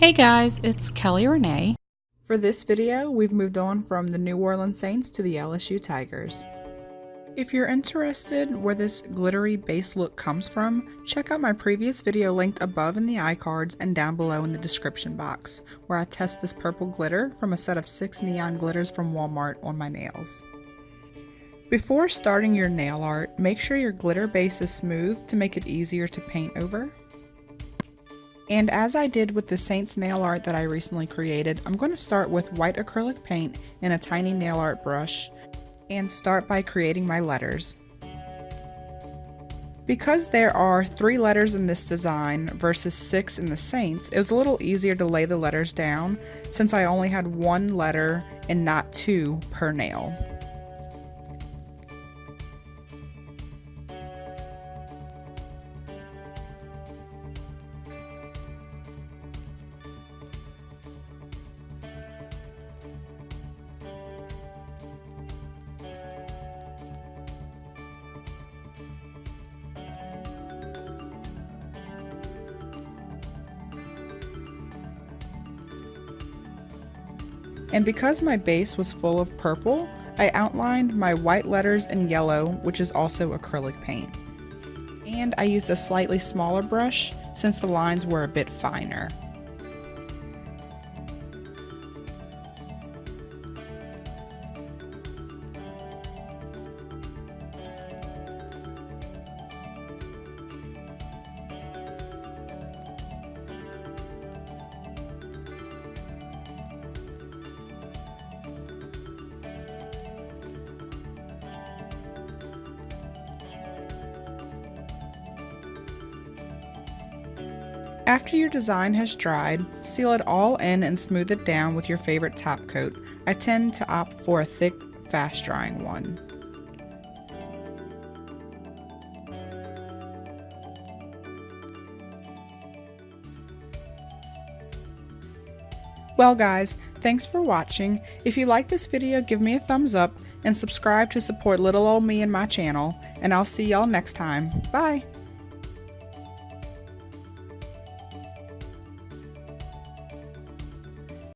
Hey guys, it's Kelly Renee. For this video, we've moved on from the New Orleans Saints to the LSU Tigers. If you're interested where this glittery base look comes from, check out my previous video linked above in the iCards and down below in the description box, where I test this purple glitter from a set of 6 neon glitters from Walmart on my nails. Before starting your nail art, make sure your glitter base is smooth to make it easier to paint over. And as I did with the Saints nail art that I recently created, I'm going to start with white acrylic paint and a tiny nail art brush and start by creating my letters. Because there are 3 letters in this design versus 6 in the Saints, it was a little easier to lay the letters down since I only had 1 letter and not 2 per nail. And because my base was full of purple, I outlined my white letters in yellow, which is also acrylic paint. And I used a slightly smaller brush since the lines were a bit finer. After your design has dried, seal it all in and smooth it down with your favorite top coat. I tend to opt for a thick, fast drying one. Well guys, thanks for watching. If you like this video, give me a thumbs up and subscribe to support little old me and my channel, and I'll see y'all next time. Bye!